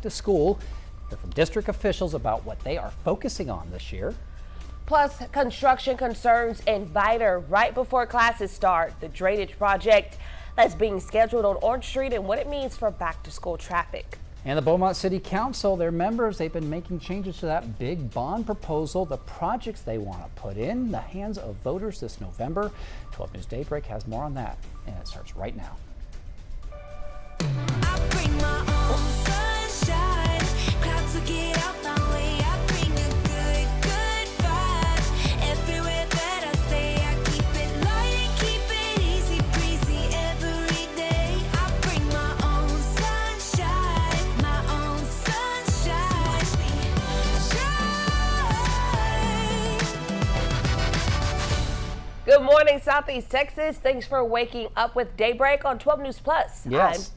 to school. Hear from district officials about what they are focusing on this year. Plus, construction concerns in Viter right before classes start. The drainage project that's being scheduled on Orange Street and what it means for back-to-school traffic. And the Beaumont City Council, their members, they've been making changes to that big bond proposal, the projects they want to put in the hands of voters this November. 12 News Daybreak has more on that, and it starts right now. I bring my own sunshine. Clouds will get out my way. I bring a good vibe. Everywhere that I stay, I keep it light and keep it easy breezy every day. I bring my own sunshine. My own sunshine. Watch me shine. Good morning, Southeast Texas. Thanks for waking up with Daybreak on 12 News Plus. Yes.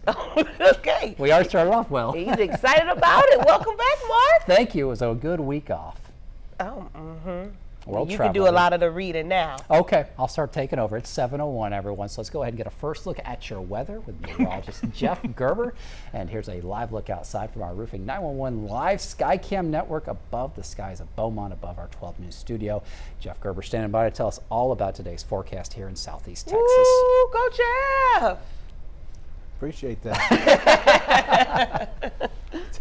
Okay. We are started off well. He's excited about it. Welcome back, Mark. Thank you. It was a good week off. Oh, World you travel. can do a lot of the reading now. Okay, I'll start taking over. It's 7:01, everyone. So let's go ahead and get a first look at your weather with meteorologist Jeff Gerber. And here's a live look outside from our Roofing 911 live Skycam network above the skies of Beaumont, above our 12 News studio. Jeff Gerber standing by to tell us all about today's forecast here in Southeast Texas. Woo, go Jeff! Appreciate that.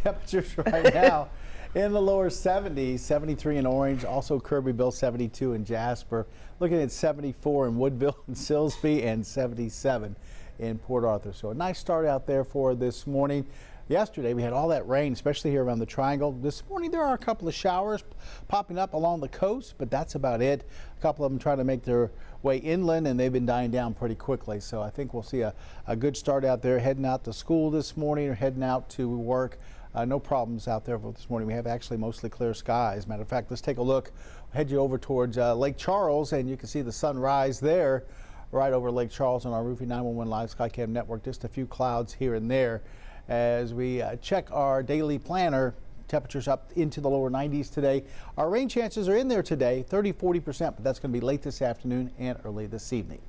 Temperatures right now in the lower 70s, 73 in Orange, also Kirbyville, 72 in Jasper. Looking at 74 in Woodville and Silsbee, and 77 in Port Arthur. So a nice start out there for this morning. Yesterday we had all that rain, especially here around the Triangle. This morning there are a couple of showers popping up along the coast, but that's about it. A couple of them trying to make their way inland, and they've been dying down pretty quickly. So I think we'll see a good start out there, heading out to school this morning or heading out to work. No problems out there for this morning. We have actually mostly clear skies. Matter of fact, let's take a look. Head you over towards Lake Charles, and you can see the sunrise there right over Lake Charles on our Roofing 911 Live Skycam network. Just a few clouds here and there. As we check our daily planner, temperatures up into the lower 90s today. Our rain chances are in there today, 30–40%, but that's going to be late this afternoon and early this evening.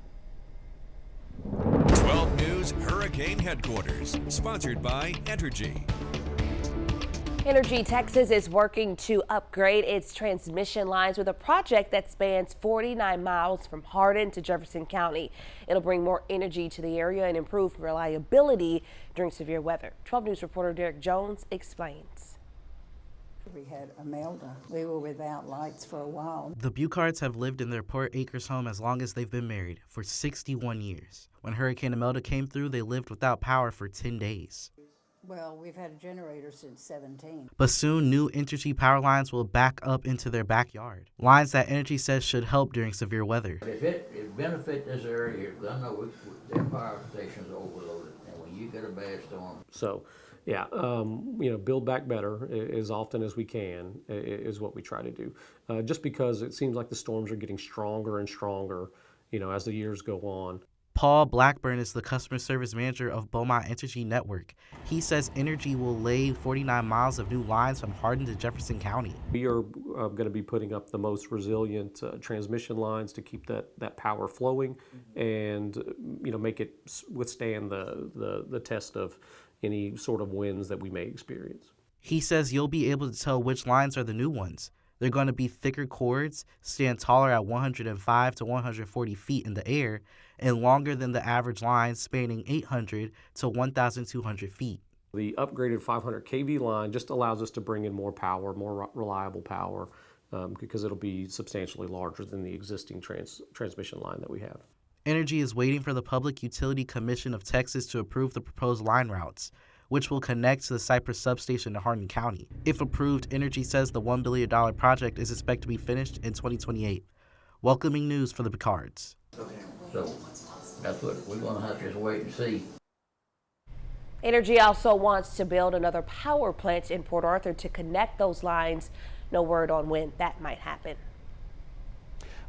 12 News Hurricane Headquarters, sponsored by Entergy. Energy Texas is working to upgrade its transmission lines with a project that spans 49 miles from Hardin to Jefferson County. It'll bring more energy to the area and improve reliability during severe weather. 12 News reporter Derek Jones explains. We had Imelda. We were without lights for a while. The Bucards have lived in their Port Acres home as long as they've been married, for 61 years. When Hurricane Imelda came through, they lived without power for 10 days. Well, we've had a generator since 17. But soon, new Entergy power lines will back up into their backyard. Lines that Entergy says should help during severe weather. If it benefit this area, I know their power stations are overloaded, and when you get a bad storm. So, yeah, build back better as often as we can is what we try to do. Just because it seems like the storms are getting stronger and stronger, as the years go on. Paul Blackburn is the customer service manager of Beaumont Energy Network. He says Entergy will lay 49 miles of new lines from Hardin to Jefferson County. We are going to be putting up the most resilient transmission lines to keep that power flowing and make it withstand the test of any sort of winds that we may experience. He says you'll be able to tell which lines are the new ones. They're going to be thicker cords, stand taller at 105 to 140 feet in the air, and longer than the average line, spanning 800 to 1,200 feet. The upgraded 500 kV line just allows us to bring in more power, more reliable power, because it'll be substantially larger than the existing transmission line that we have. Entergy is waiting for the Public Utility Commission of Texas to approve the proposed line routes, which will connect to the Cypress substation to Hardin County. If approved, Entergy says the $1 billion project is expected to be finished in 2028. Welcoming news for the Picards. Okay. So that's what we're going to have to just wait and see. Entergy also wants to build another power plant in Port Arthur to connect those lines. No word on when that might happen.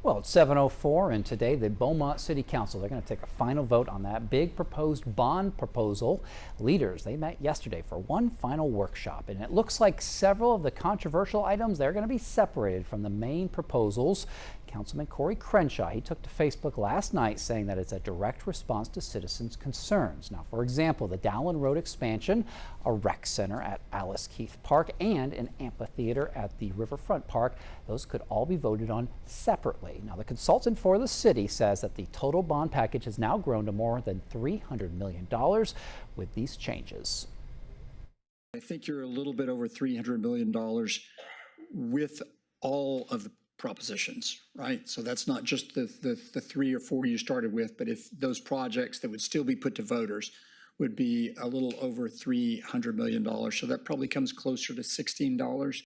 Well, it's 7:04, and today the Beaumont City Council, they're going to take a final vote on that big proposed bond proposal. Leaders, they met yesterday for one final workshop, and it looks like several of the controversial items, they're going to be separated from the main proposals. Councilman Corey Crenshaw, he took to Facebook last night saying that it's a direct response to citizens' concerns. Now, for example, the Dowland Road expansion, a rec center at Alice Keith Park, and an amphitheater at the Riverfront Park, those could all be voted on separately. Now, the consultant for the city says that the total bond package has now grown to more than $300 million with these changes. I think you're a little bit over $300 million with all of the propositions, right? So that's not just the 3 or 4 you started with, but if those projects that would still be put to voters would be a little over $300 million. So that probably comes closer to $16.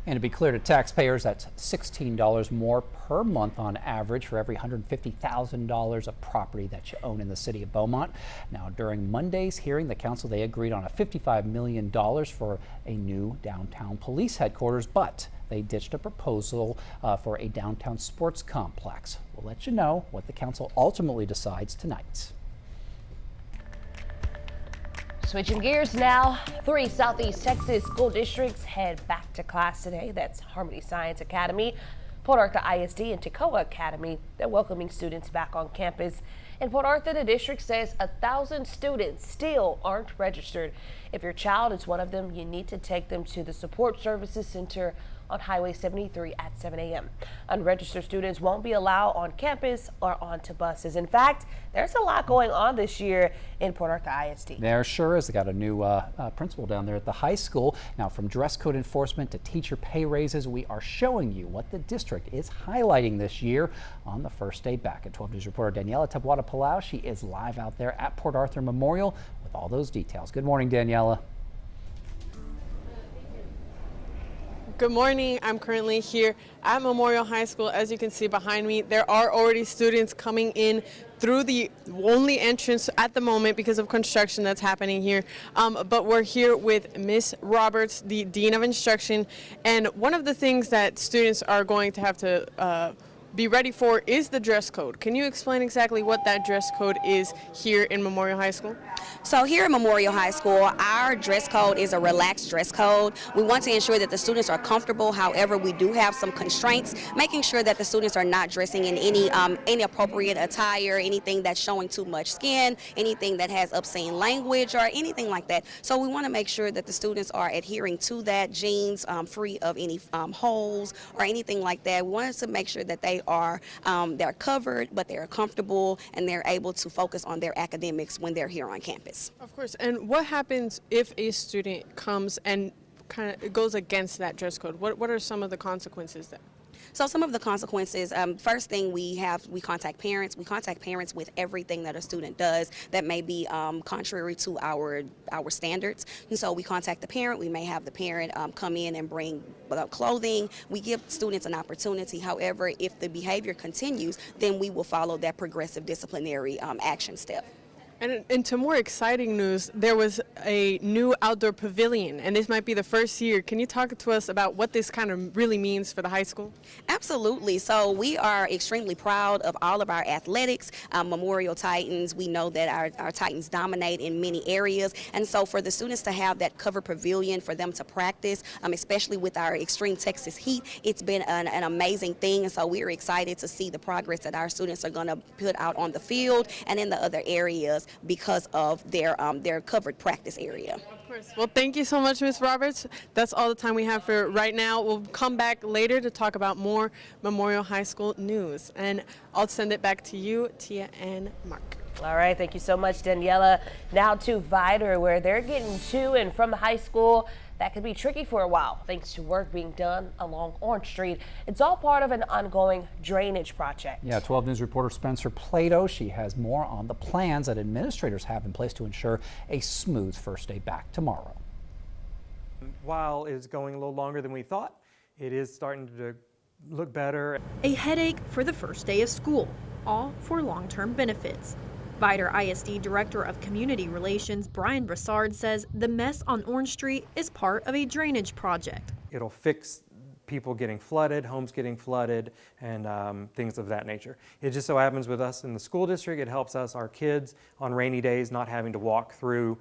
And to be clear to taxpayers, that's $16 more per month on average for every $150,000 of property that you own in the city of Beaumont. Now, during Monday's hearing, the council, they agreed on a $55 million for a new downtown police headquarters, but they ditched a proposal for a downtown sports complex. We'll let you know what the council ultimately decides tonight. Switching gears now, 3 Southeast Texas school districts head back to class today. That's Harmony Science Academy, Port Arthur ISD, and Toccoa Academy. They're welcoming students back on campus. In Port Arthur, the district says 1,000 students still aren't registered. If your child is one of them, you need to take them to the Support Services Center on Highway 73 at 7 a.m. Unregistered students won't be allowed on campus or onto buses. In fact, there's a lot going on this year in Port Arthur ISD. There sure is. They got a new principal down there at the high school. Now, from dress code enforcement to teacher pay raises, we are showing you what the district is highlighting this year on the first day back. At 12 News reporter Daniela Tabuada-Palau, she is live out there at Port Arthur Memorial with all those details. Good morning, Daniela. Good morning. I'm currently here at Memorial High School. As you can see behind me, there are already students coming in through the only entrance at the moment because of construction that's happening here. But we're here with Miss Roberts, the Dean of Instruction, and one of the things that students are going to have to be ready for is the dress code. Can you explain exactly what that dress code is here in Memorial High School? So here at Memorial High School, our dress code is a relaxed dress code. We want to ensure that the students are comfortable. However, we do have some constraints, making sure that the students are not dressing in any inappropriate attire, anything that's showing too much skin, anything that has obscene language or anything like that. So we want to make sure that the students are adhering to that, jeans free of any holes or anything like that. We want to make sure that they're covered, but they're comfortable and they're able to focus on their academics when they're here on campus. Of course. And what happens if a student comes and kind of goes against that dress code? What are some of the consequences there? So some of the consequences, first thing we contact parents. We contact parents with everything that a student does that may be contrary to our standards. And so we contact the parent. We may have the parent come in and bring clothing. We give students an opportunity. However, if the behavior continues, then we will follow that progressive disciplinary action step. And to more exciting news, there was a new outdoor pavilion, and this might be the first year. Can you talk to us about what this kind of really means for the high school? Absolutely. So we are extremely proud of all of our athletics. Memorial Titans, we know that our Titans dominate in many areas, and so for the students to have that covered pavilion for them to practice, especially with our extreme Texas heat, it's been an amazing thing, and so we're excited to see the progress that our students are going to put out on the field and in the other areas because of their covered practice area. Of course. Well, thank you so much, Ms. Roberts. That's all the time we have for right now. We'll come back later to talk about more Memorial High School news. And I'll send it back to you, Tia and Mark. All right, thank you so much, Daniela. Now to Vidor, where they're getting to and from the high school. That could be tricky for a while, thanks to work being done along Orange Street. It's all part of an ongoing drainage project. Yeah, 12 News reporter Spencer Plato, she has more on the plans that administrators have in place to ensure a smooth first day back tomorrow. While it's going a little longer than we thought, it is starting to look better. A headache for the first day of school, all for long-term benefits. Vidor ISD Director of Community Relations Brian Brassard says the mess on Orange Street is part of a drainage project. It'll fix people getting flooded, homes getting flooded, and things of that nature. It just so happens with us in the school district, it helps us, our kids, on rainy days, not having to walk through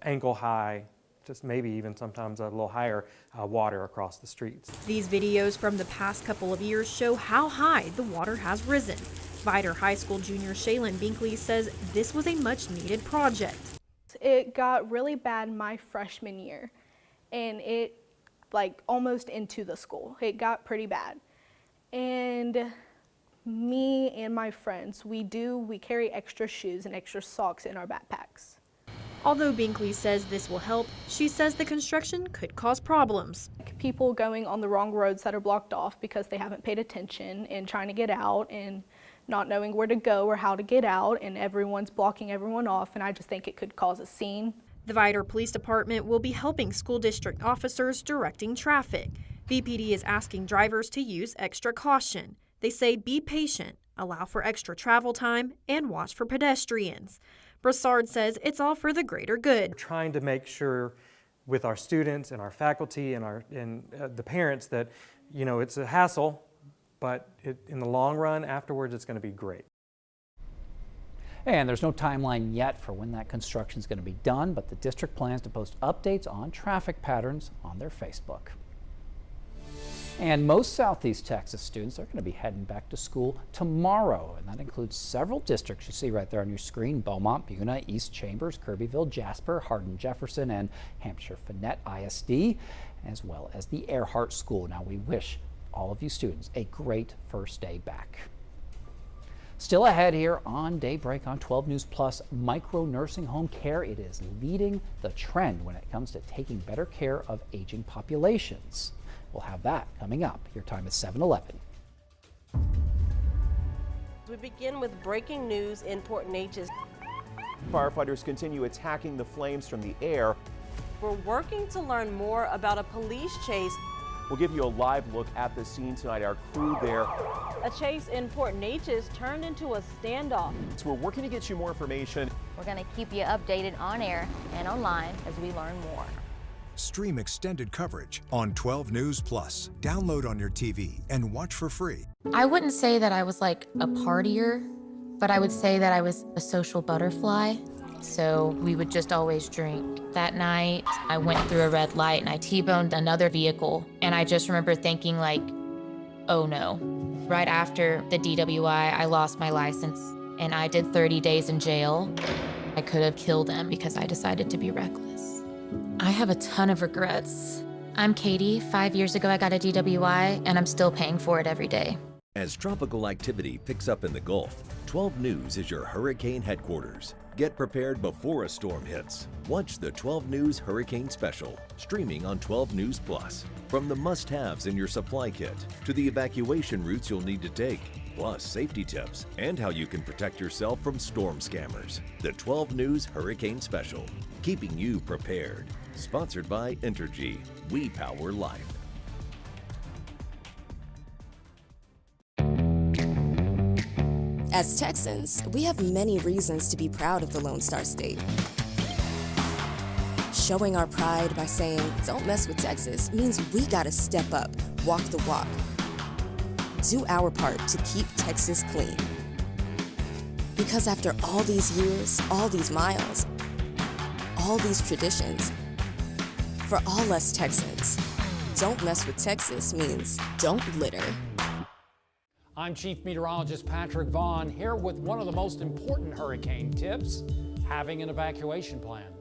ankle high, just maybe even sometimes a little higher water across the streets. These videos from the past couple of years show how high the water has risen. Vidor High School junior Shaylin Binkley says this was a much needed project. It got really bad my freshman year, and it like almost into the school. It got pretty bad. And me and my friends, we carry extra shoes and extra socks in our backpacks. Although Binkley says this will help, she says the construction could cause problems. People going on the wrong roads that are blocked off because they haven't paid attention and trying to get out and not knowing where to go or how to get out, and everyone's blocking everyone off, and I just think it could cause a scene. The Vidor Police Department will be helping school district officers directing traffic. VPD is asking drivers to use extra caution. They say be patient, allow for extra travel time, and watch for pedestrians. Broussard says it's all for the greater good. We're trying to make sure with our students and our faculty and the parents that, you know, it's a hassle, but in the long run, afterwards, it's going to be great. And there's no timeline yet for when that construction is going to be done, but the district plans to post updates on traffic patterns on their Facebook. And most Southeast Texas students are going to be heading back to school tomorrow, and that includes several districts you see right there on your screen: Beaumont, Buna, East Chambers, Kirbyville, Jasper, Hardin-Jefferson, and Hampshire-Fannett ISD, as well as the Earhart School. Now, we wish all of you students a great first day back. Still ahead here on Daybreak on 12 News Plus, micro nursing home care. It is leading the trend when it comes to taking better care of aging populations. We'll have that coming up. Your time is 7:11. We begin with breaking news in Port Neches. Firefighters continue attacking the flames from the air. We're working to learn more about a police chase. We'll give you a live look at the scene tonight. Our crew there. A chase in Port Neches turned into a standoff. So we're working to get you more information. We're going to keep you updated on air and online as we learn more. Stream extended coverage on 12 News Plus. Download on your TV and watch for free. I wouldn't say that I was like a partier, but I would say that I was a social butterfly. So we would just always drink. That night, I went through a red light and I T-boned another vehicle. And I just remember thinking like, oh no. Right after the DWI, I lost my license and I did 30 days in jail. I could have killed him because I decided to be reckless. I have a ton of regrets. I'm Katie. 5 years ago, I got a DWI and I'm still paying for it every day. As tropical activity picks up in the Gulf, 12 News is your hurricane headquarters. Get prepared before a storm hits. Watch the 12 News Hurricane Special, streaming on 12 News Plus. From the must-haves in your supply kit to the evacuation routes you'll need to take, plus safety tips and how you can protect yourself from storm scammers. The 12 News Hurricane Special, keeping you prepared. Sponsored by Entergy. We power life. As Texans, we have many reasons to be proud of the Lone Star State. Showing our pride by saying, "Don't mess with Texas," means we gotta step up, walk the walk. Do our part to keep Texas clean. Because after all these years, all these miles, all these traditions, for all us Texans, "Don't mess with Texas" means don't litter. I'm Chief Meteorologist Patrick Vaughn here with one of the most important hurricane tips: having an evacuation plan.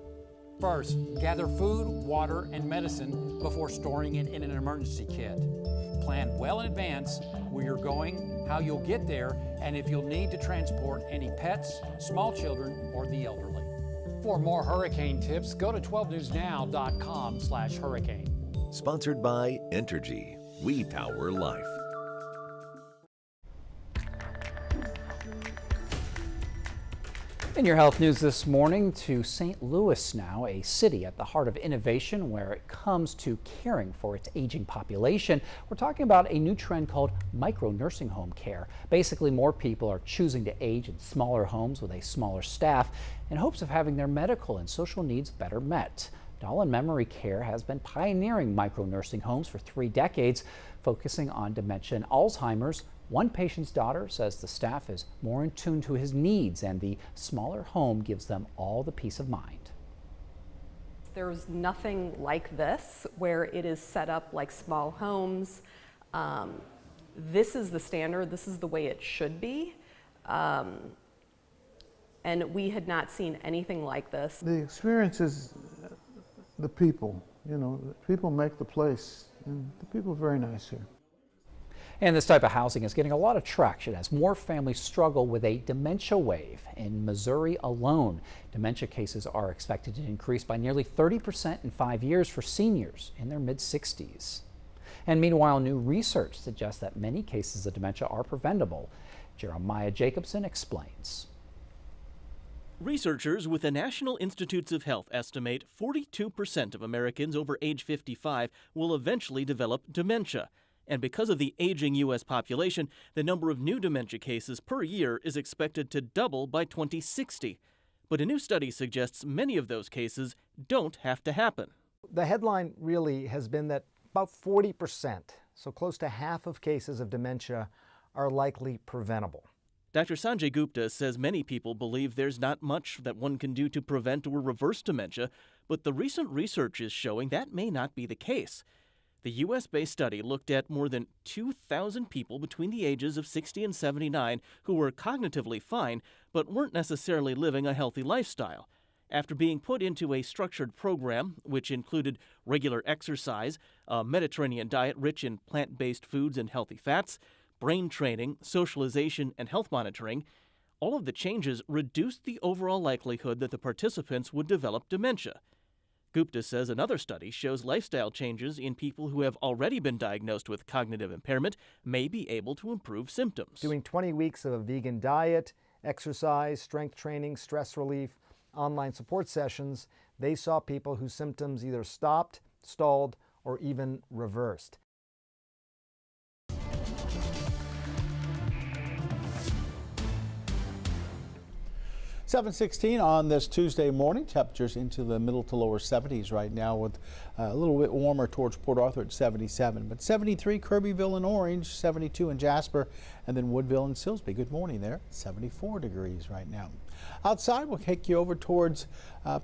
First, gather food, water, and medicine before storing it in an emergency kit. Plan well in advance where you're going, how you'll get there, and if you'll need to transport any pets, small children, or the elderly. For more hurricane tips, go to 12newsnow.com/hurricane. Sponsored by Entergy. We power life. In your health news this morning, to St. Louis now, a city at the heart of innovation where it comes to caring for its aging population. We're talking about a new trend called micro nursing home care. Basically, more people are choosing to age in smaller homes with a smaller staff in hopes of having their medical and social needs better met. Dahlin Memory Care has been pioneering micro-nursing homes for 3 decades, focusing on dementia and Alzheimer's. One patient's daughter says the staff is more in tune to his needs, and the smaller home gives them all the peace of mind. There's nothing like this where it is set up like small homes. This is the standard, this is the way it should be. And we had not seen anything like this. The experience is the people, the people make the place, and the people are very nice here. And this type of housing is getting a lot of traction as more families struggle with a dementia wave. In Missouri alone, dementia cases are expected to increase by nearly 30% in 5 years for seniors in their mid-60s. And meanwhile, new research suggests that many cases of dementia are preventable. Jeremiah Jacobson explains. Researchers with the National Institutes of Health estimate 42% of Americans over age 55 will eventually develop dementia. And because of the aging U.S. population, the number of new dementia cases per year is expected to double by 2060. But a new study suggests many of those cases don't have to happen. The headline really has been that about 40%, so close to half of cases of dementia, are likely preventable. Dr. Sanjay Gupta says many people believe there's not much that one can do to prevent or reverse dementia, but the recent research is showing that may not be the case. The U.S.-based study looked at more than 2,000 people between the ages of 60 and 79 who were cognitively fine but weren't necessarily living a healthy lifestyle. After being put into a structured program, which included regular exercise, a Mediterranean diet rich in plant-based foods and healthy fats, brain training, socialization, and health monitoring, all of the changes reduced the overall likelihood that the participants would develop dementia. Gupta says another study shows lifestyle changes in people who have already been diagnosed with cognitive impairment may be able to improve symptoms. Doing 20 weeks of a vegan diet, exercise, strength training, stress relief, online support sessions, they saw people whose symptoms either stopped, stalled, or even reversed. .16 on this Tuesday morning. Temperatures into the middle to lower 70s right now, with a little bit warmer towards Port Arthur at 77. But 73 Kirbyville and Orange, 72 in Jasper, and then Woodville and Silsbee. Good morning there. 74 degrees right now. Outside, we'll take you over towards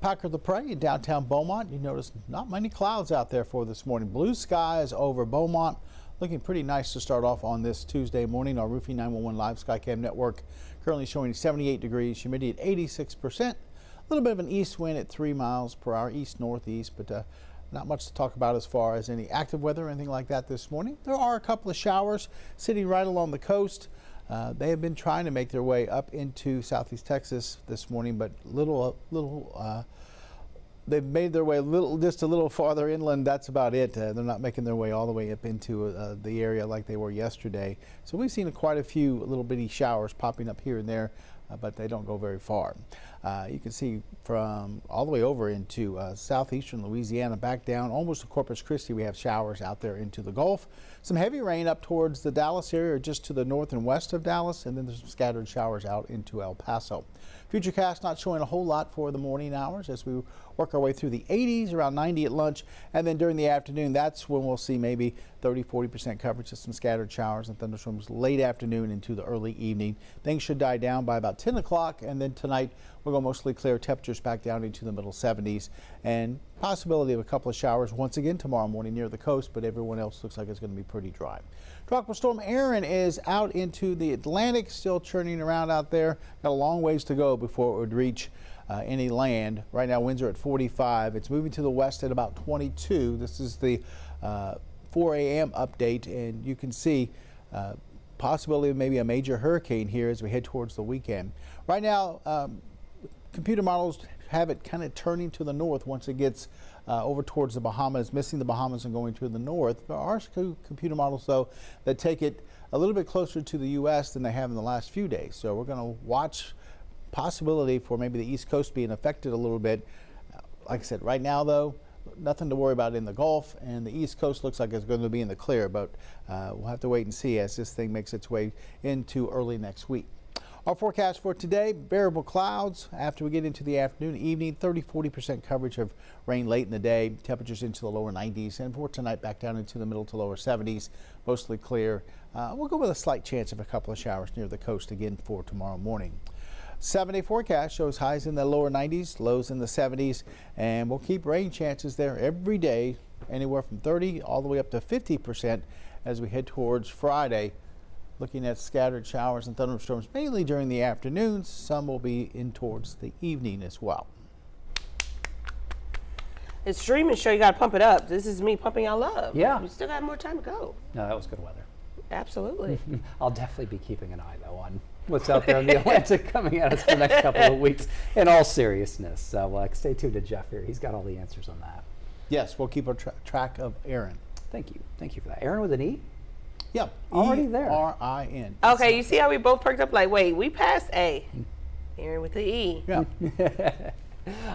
Packer the Prairie in downtown Beaumont. You notice not many clouds out there for this morning. Blue skies over Beaumont. Looking pretty nice to start off on this Tuesday morning. Our Roofing 911 Live Skycam network currently showing 78 degrees, humidity at 86%. A little bit of an east wind at 3 miles per hour, east-northeast, but not much to talk about as far as any active weather or anything like that this morning. There are a couple of showers sitting right along the coast. They have been trying to make their way up into southeast Texas this morning, but they've made their way just a little farther inland. That's about it. They're not making their way all the way up into the area like they were yesterday. So we've seen quite a few little bitty showers popping up here and there, but they don't go very far. You can see from all the way over into southeastern Louisiana, back down almost to Corpus Christi, we have showers out there into the Gulf. Some heavy rain up towards the Dallas area, or just to the north and west of Dallas, and then there's some scattered showers out into El Paso. Futurecast not showing a whole lot for the morning hours as we work our way through the 80s, around 90 at lunch, and then during the afternoon, that's when we'll see maybe 30-40% coverage of some scattered showers and thunderstorms late afternoon into the early evening. Things should die down by about 10 o'clock, and then tonight we'll go mostly clear, temperatures back down into the middle 70s, and possibility of a couple of showers once again tomorrow morning near the coast, but everyone else looks like it's going to be pretty dry. Tropical storm Aaron is out into the Atlantic, still churning around out there. Got a long ways to go before it would reach any land. Right now winds are at 45. It's moving to the west at about 22. This is the 4 a.m. update, and you can see possibility of maybe a major hurricane here as we head towards the weekend. Right now, computer models have it kind of turning to the north once it gets over towards the Bahamas, missing the Bahamas and going to the north. There are computer models, though, that take it a little bit closer to the U.S. than they have in the last few days. So we're going to watch possibility for maybe the East Coast being affected a little bit. Like I said, right now, though, nothing to worry about in the Gulf, and the East Coast looks like it's going to be in the clear, but we'll have to wait and see as this thing makes its way into early next week. Our forecast for today, variable clouds after we get into the afternoon, evening, 30-40% coverage of rain late in the day, temperatures into the lower 90s, and for tonight back down into the middle to lower 70s, mostly clear. We'll go with a slight chance of a couple of showers near the coast again for tomorrow morning. 7-day forecast shows highs in the lower 90s, lows in the 70s, and we'll keep rain chances there every day, anywhere from 30 all the way up to 50% as we head towards Friday. Looking at scattered showers and thunderstorms mainly during the afternoons. Some will be in towards the evening as well. It's streaming show, you got to pump it up. This is me pumping y'all up. Yeah. We still got more time to go. No, that was good weather. Absolutely. I'll definitely be keeping an eye, though, on what's out there in the Atlantic coming at us for the next couple of weeks in all seriousness. So stay tuned to Jeff here. He's got all the answers on that. Yes, we'll keep a track of Aaron. Thank you. Thank you for that. Aaron with an E? Yep. Already there. E-R-I-N. Okay, you see how we both perked up like, wait, we passed A. Aaron with the E. Yeah.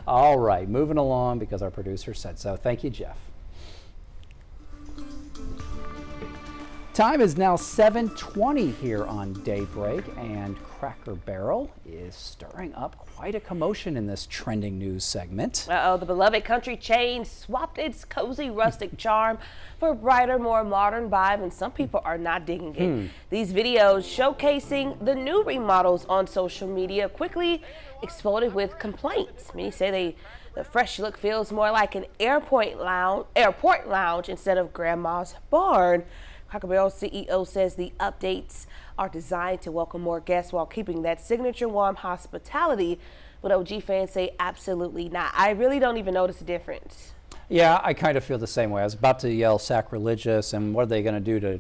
All right, moving along because our producer said so. Thank you, Jeff. Time is now 7:20 here on Daybreak, and Cracker Barrel is stirring up quite a commotion in this trending news segment. Uh-oh, the beloved country chain swapped its cozy rustic charm for a brighter, more modern vibe, and some people are not digging it. These videos showcasing the new remodels on social media quickly exploded with complaints. Many say the fresh look feels more like an airport lounge instead of grandma's barn. Cracker Barrel CEO says the updates are designed to welcome more guests while keeping that signature warm hospitality, but OG fans say absolutely not. I really don't even notice the difference. Yeah, I kind of feel the same way. I was about to yell sacrilegious and what are they going to do to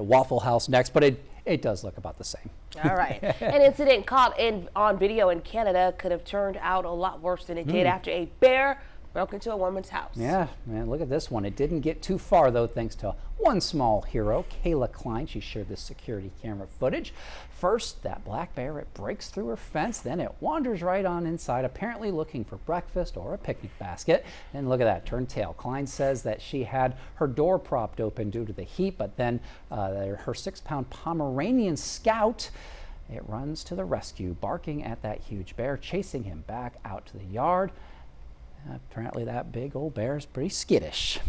Waffle House next, but it does look about the same. All right. An incident caught on video in Canada could have turned out a lot worse than it did after a bear broke into a woman's house. Yeah, man, look at this one. It didn't get too far, though, thanks to one small hero, Kayla Klein. She shared this security camera footage. First, that black bear, it breaks through her fence, then it wanders right on inside, apparently looking for breakfast or a picnic basket. And look at that, turned tail. Klein says that she had her door propped open due to the heat, but then her 6-pound Pomeranian Scout, it runs to the rescue, barking at that huge bear, chasing him back out to the yard. Apparently that big old bear is pretty skittish.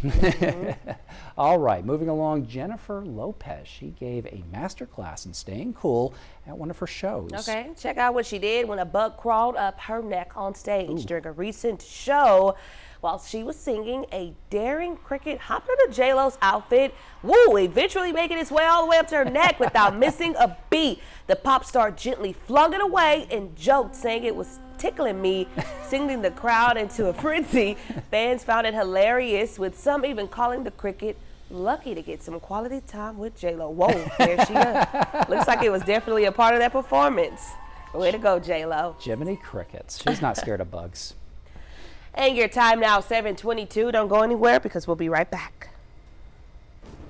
All right, moving along, Jennifer Lopez. She gave a master class in staying cool at one of her shows. Okay, check out what she did when a bug crawled up her neck on stage during a recent show. While she was singing, a daring cricket hopped into J-Lo's outfit, eventually making its way all the way up to her neck without missing a beat. The pop star gently flung it away and joked, saying it was tickling me, sending the crowd into a frenzy. Fans found it hilarious, with some even calling the cricket lucky to get some quality time with J-Lo. Whoa, there she is. Looks like it was definitely a part of that performance. Way to go, J-Lo. Jiminy Crickets. She's not scared of bugs. And your time now, 7:22. Don't go anywhere because we'll be right back.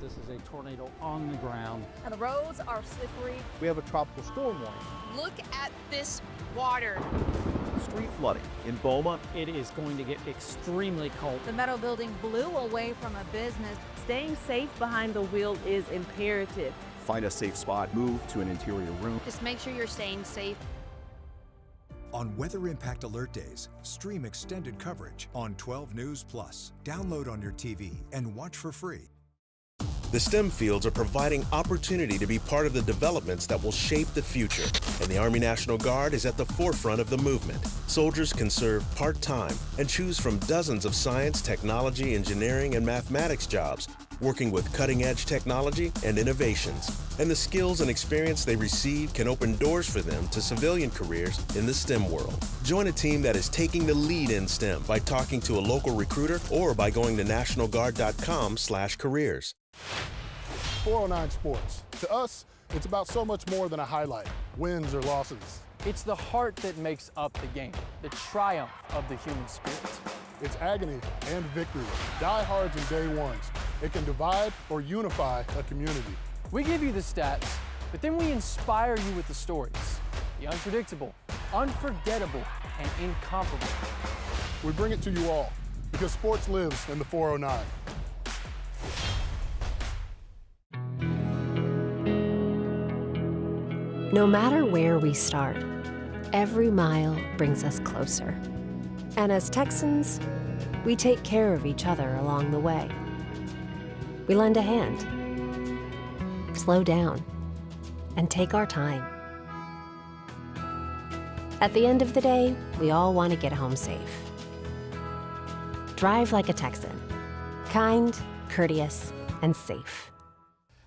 This is a tornado on the ground. And the roads are slippery. We have a tropical storm warning. Look at this water. Street flooding in Boma. It is going to get extremely cold. The metal building blew away from a business. Staying safe behind the wheel is imperative. Find a safe spot, move to an interior room. Just make sure you're staying safe. On Weather Impact Alert Days, stream extended coverage on 12 News Plus. Download on your TV and watch for free. The STEM fields are providing opportunity to be part of the developments that will shape the future, and the Army National Guard is at the forefront of the movement. Soldiers can serve part-time and choose from dozens of science, technology, engineering, and mathematics jobs, working with cutting-edge technology and innovations. And the skills and experience they receive can open doors for them to civilian careers in the STEM world. Join a team that is taking the lead in STEM by talking to a local recruiter or by going to nationalguard.com/careers. 409 Sports. To us, it's about so much more than a highlight, wins or losses. It's the heart that makes up the game, the triumph of the human spirit. It's agony and victory, diehards and day ones. It can divide or unify a community. We give you the stats, but then we inspire you with the stories. The unpredictable, unforgettable, and incomparable. We bring it to you all because sports lives in the 409. No matter where we start, every mile brings us closer. And as Texans, we take care of each other along the way. We lend a hand, slow down, and take our time. At the end of the day, we all want to get home safe. Drive like a Texan. Kind, courteous, and safe.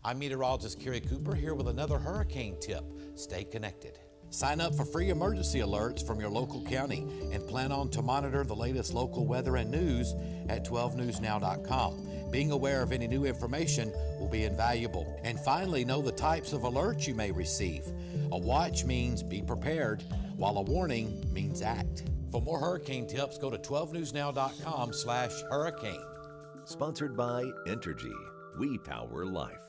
I'm meteorologist Kerry Cooper here with another hurricane tip. Stay connected. Sign up for free emergency alerts from your local county and plan on to monitor the latest local weather and news at 12newsnow.com. Being aware of any new information will be invaluable. And finally, know the types of alerts you may receive. A watch means be prepared, while a warning means act. For more hurricane tips, go to 12newsnow.com/hurricane. Sponsored by Entergy. We power life.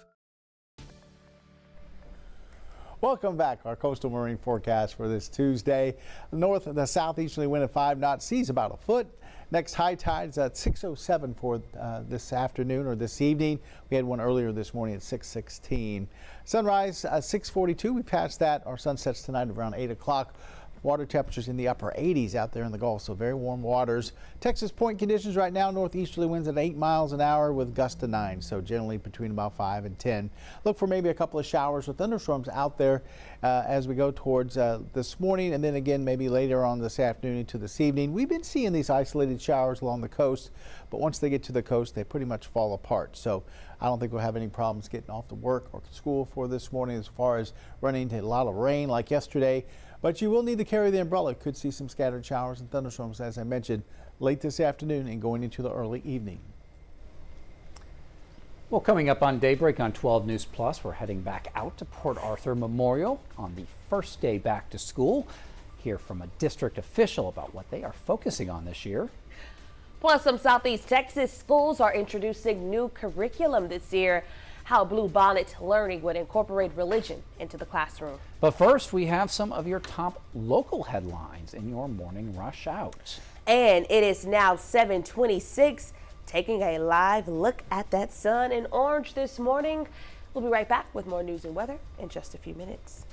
Welcome back. Our coastal marine forecast for this Tuesday. The southeasterly wind at 5 knots, seas about a foot. Next high tide is at 6:07 for this afternoon or this evening. We had one earlier this morning at 6:16. Sunrise 6:42. We passed that. Our sun sets tonight around 8 o'clock. Water temperatures in the upper 80s out there in the Gulf, so very warm waters. Texas Point conditions right now, northeasterly winds at 8 miles an hour with gusts to 9, so generally between about 5 and 10. Look for maybe a couple of showers or thunderstorms out there as we go towards this morning, and then again maybe later on this afternoon into this evening. We've been seeing these isolated showers along the coast, but once they get to the coast, they pretty much fall apart. So I don't think we'll have any problems getting off to work or school for this morning as far as running into a lot of rain like yesterday. But you will need to carry the umbrella. Could see some scattered showers and thunderstorms, as I mentioned, late this afternoon and going into the early evening. Well, coming up on Daybreak on 12 News Plus, we're heading back out to Port Arthur Memorial on the first day back to school. Hear from a district official about what they are focusing on this year. Plus, some Southeast Texas schools are introducing new curriculum this year. How Bluebonnet Learning would incorporate religion into the classroom. But first, we have some of your top local headlines in your morning rush out. And it is now 7:26, taking a live look at that sun in orange this morning. We'll be right back with more news and weather in just a few minutes.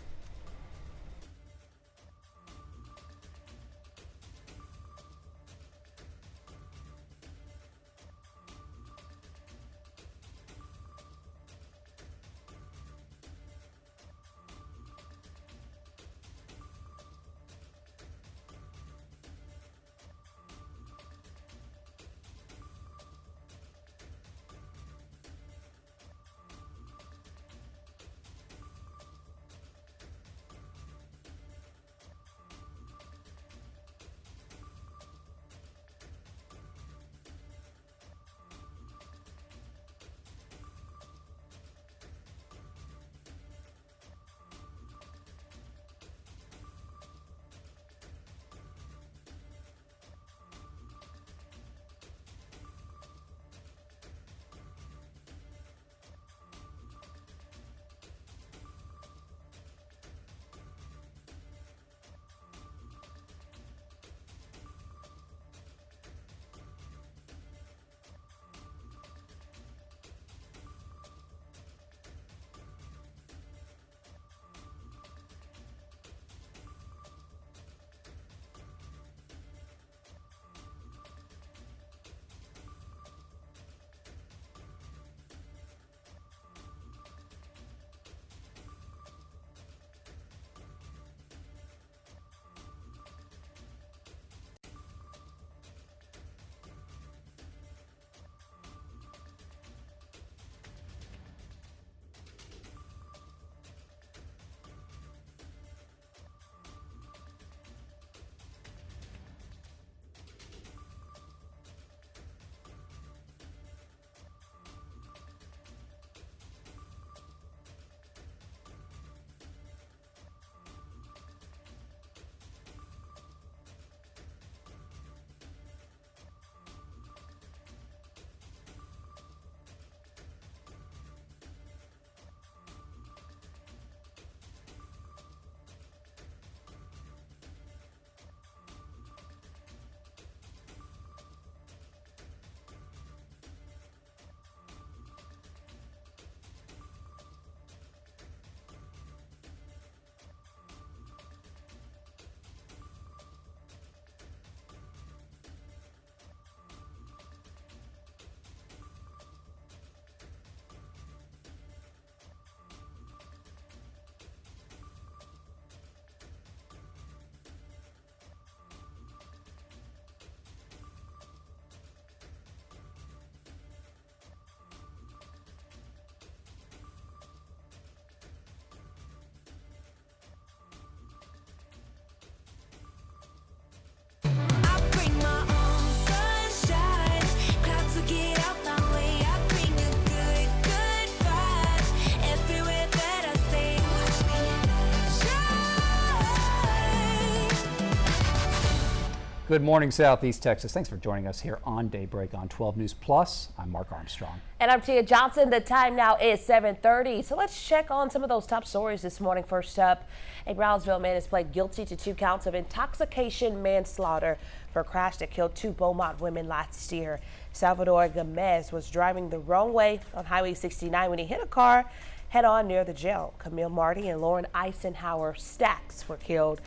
Good morning, Southeast Texas. Thanks for joining us here on Daybreak on 12 News Plus. I'm Mark Armstrong. And I'm Tia Johnson. The time now is 7:30. So let's check on some of those top stories this morning. First up, a Brownsville man is pled guilty to 2 counts of intoxication manslaughter for a crash that killed 2 Beaumont women last year. Salvador Gomez was driving the wrong way on Highway 69 when he hit a car head-on near the jail. Camille Marty and Lauren Eisenhower Stacks were killed.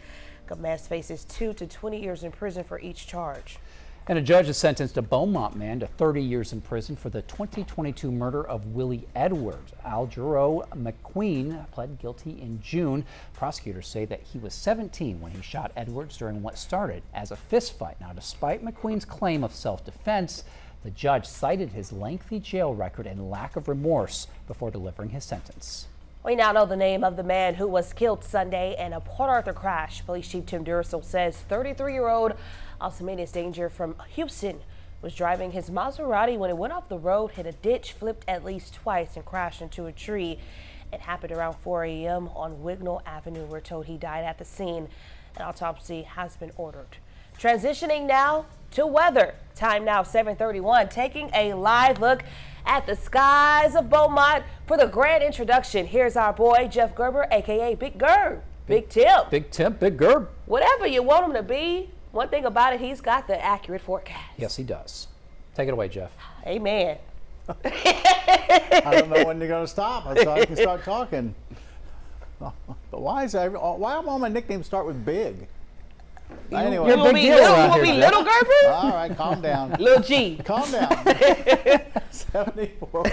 Gomez faces 2 to 20 years in prison for each charge. And a judge has sentenced a Beaumont man to 30 years in prison for the 2022 murder of Willie Edwards. Aljuro McQueen pled guilty in June. Prosecutors say that he was 17 when he shot Edwards during what started as a fistfight. Now, despite McQueen's claim of self-defense, the judge cited his lengthy jail record and lack of remorse before delivering his sentence. We now know the name of the man who was killed Sunday in a Port Arthur crash. Police Chief Tim Duracell says 33-year-old Alcimedes Danger from Houston was driving his Maserati when it went off the road, hit a ditch, flipped at least twice, and crashed into a tree. It happened around 4 a.m. on Wignall Avenue. We're told he died at the scene. An autopsy has been ordered. Transitioning now to weather. Time now 7:31. Taking a live look at the skies of Beaumont for the grand introduction. Here's our boy Jeff Gerber, aka Big Gerb. Big Tip. Big Tip, Big Gerb. Whatever you want him to be. One thing about it, he's got the accurate forecast. Yes, he does. Take it away, Jeff. Amen. I don't know when you're going to stop. I thought I can start talking. But why all my nicknames start with big? Anyway, you want me little Gerber? All right, calm down. Little G. Calm down. 74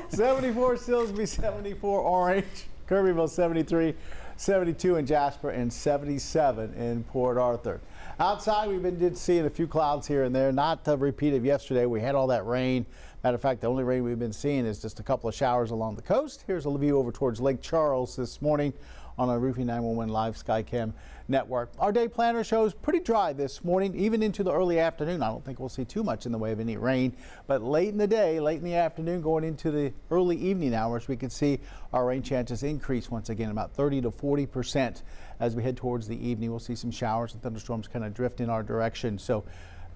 74 Silsbee, 74 Orange, Kirbyville 73, 72 in Jasper, and 77 in Port Arthur. Outside, we've been seeing a few clouds here and there, not a repeat of yesterday. We had all that rain. Matter of fact, the only rain we've been seeing is just a couple of showers along the coast. Here's a view over towards Lake Charles this morning on our Roofing 911 Live Skycam network. Our day planner shows pretty dry this morning, even into the early afternoon. I don't think we'll see too much in the way of any rain, but late in the day, late in the afternoon, going into the early evening hours, we can see our rain chances increase once again, about 30 to 40% as we head towards the evening. We'll see some showers and thunderstorms kind of drift in our direction. So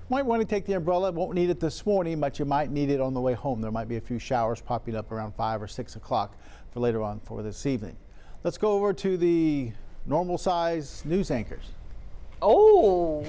might want to take the umbrella. Won't need it this morning, but you might need it on the way home. There might be a few showers popping up around 5 or 6 o'clock for later on for this evening. Let's go over to the normal size news anchors. Oh.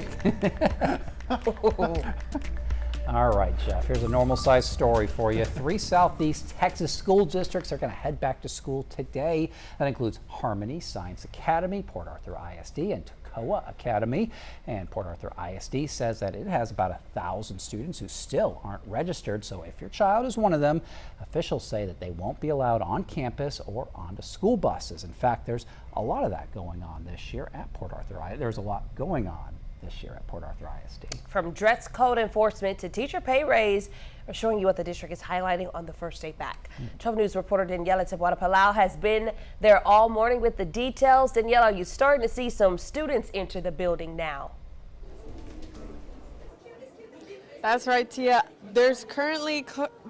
All right, Jeff, here's a normal size story for you. 3 Southeast Texas school districts are going to head back to school today. That includes Harmony Science Academy, Port Arthur ISD, and Toccoa Academy. And Port Arthur ISD says that it has about 1,000 students who still aren't registered. So if your child is one of them, officials say that they won't be allowed on campus or onto school buses. In fact, there's a lot of that going on this year at Port Arthur ISD. There's a lot going on this year at Port Arthur ISD. From dress code enforcement to teacher pay raise, we're showing you what the district is highlighting on the first day back. 12 News reporter Daniela Tabuada Palau has been there all morning with the details. Daniela, are you starting to see some students enter the building now? That's right, Tia. There's currently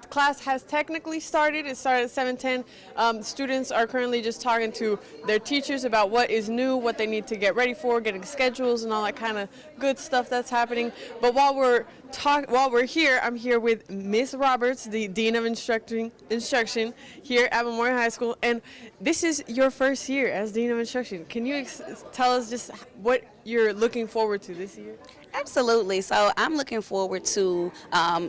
class has technically started. It started at 7:10. Students are currently just talking to their teachers about what is new, what they need to get ready for, getting schedules and all that kind of good stuff that's happening. But while we're here, I'm here with Miss Roberts, the Dean of Instruction here at Memorial High School, and this is your first year as Dean of Instruction. Can you tell us just what you're looking forward to this year? Absolutely. So I'm looking forward to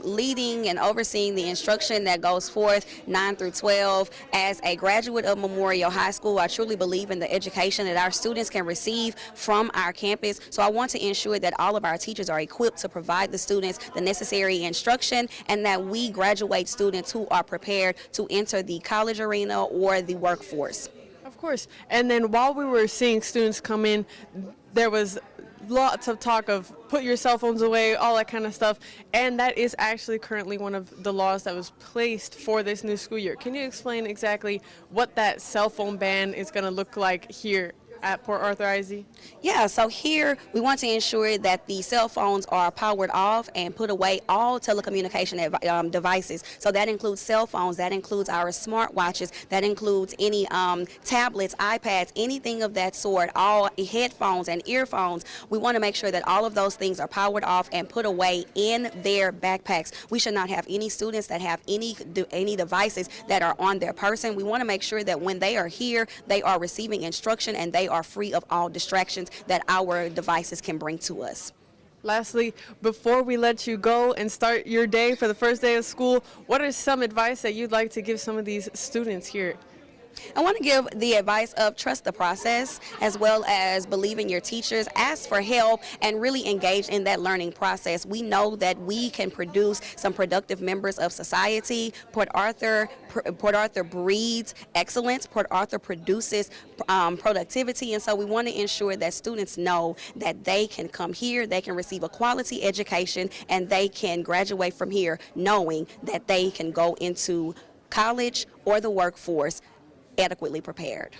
leading and overseeing the instruction that goes forth 9 through 12. As a graduate of Memorial High School, I truly believe in the education that our students can receive from our campus. So I want to ensure that all of our teachers are equipped to provide the students the necessary instruction, and that we graduate students who are prepared to enter the college arena or the workforce. Of course. And then while we were seeing students come in, there was lots of talk of put your cell phones away, all that kind of stuff, and that is actually currently one of the laws that was placed for this new school year. Can you explain exactly what that cell phone ban is going to look like here at Port Arthur ISD? Yeah, so here we want to ensure that the cell phones are powered off and put away all telecommunication devices. So that includes cell phones, that includes our smartwatches, that includes any tablets, iPads, anything of that sort, all headphones and earphones. We want to make sure that all of those things are powered off and put away in their backpacks. We should not have any students that have any devices that are on their person. We want to make sure that when they are here, they are receiving instruction and they are free of all distractions that our devices can bring to us. Lastly, before we let you go and start your day for the first day of school, what is some advice that you'd like to give some of these students here? I want to give the advice of trust the process, as well as believe in your teachers, ask for help, and really engage in that learning process. We know that we can produce some productive members of society. Port Arthur breeds excellence. Port Arthur produces productivity, and so we want to ensure that students know that they can come here, they can receive a quality education, and they can graduate from here knowing that they can go into college or the workforce adequately prepared.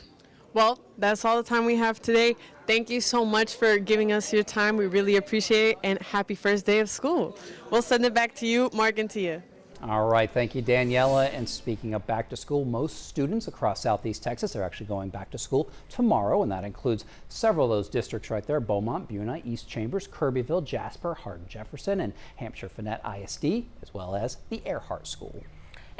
Well, that's all the time we have today. Thank you so much for giving us your time. We really appreciate it, and happy first day of school. We'll send it back to you, Mark and Tia. All right, thank you, Daniela. And speaking of back to school, most students across Southeast Texas are actually going back to school tomorrow, and that includes several of those districts right there: Beaumont, Buna, East Chambers, Kirbyville, Jasper, Hardin-Jefferson, and Hampshire-Fannett ISD, as well as the Earhart School.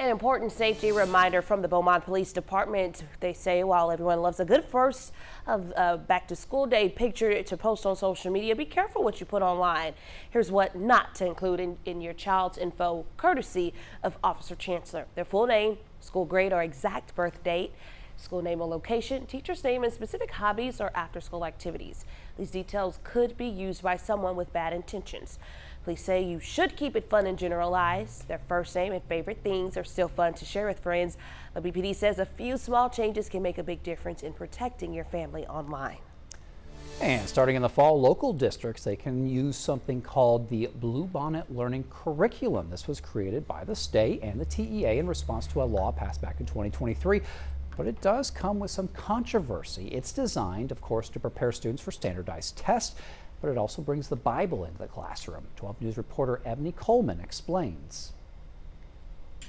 An important safety reminder from the Beaumont Police Department. They say while everyone loves a good first of back to school day picture to post on social media, be careful what you put online. Here's what not to include in your child's info, courtesy of Officer Chancellor: their full name, school grade or exact birth date, school name or location, teacher's name, and specific hobbies or after-school activities. These details could be used by someone with bad intentions. Police say you should keep it fun and generalized. Their first name and favorite things are still fun to share with friends, but BPD says a few small changes can make a big difference in protecting your family online. And starting in the fall, local districts, they can use something called the Bluebonnet Learning Curriculum. This was created by the state and the TEA in response to a law passed back in 2023. But it does come with some controversy. It's designed, of course, to prepare students for standardized tests, but it also brings the Bible into the classroom. 12 News reporter Ebony Coleman explains.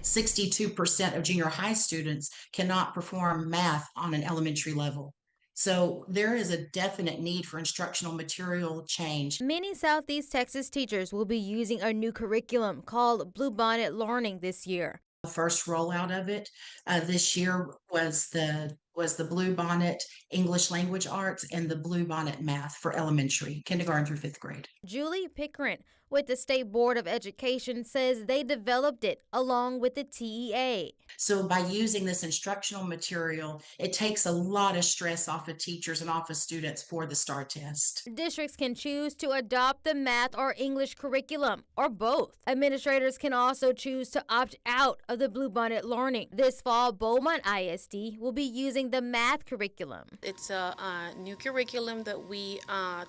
62% of junior high students cannot perform math on an elementary level. So there is a definite need for instructional material change. Many Southeast Texas teachers will be using a new curriculum called Bluebonnet Learning this year. The first rollout of it this year was the Bluebonnet English Language Arts and the Bluebonnet Math for elementary, kindergarten through 5th grade. Julie Pickering with the State Board of Education says they developed it along with the TEA. So by using this instructional material, it takes a lot of stress off of teachers and off of students for the STAR test. Districts can choose to adopt the math or English curriculum, or both. Administrators can also choose to opt out of the Bluebonnet Learning. This fall, Beaumont ISD will be using the math curriculum. It's a new curriculum that we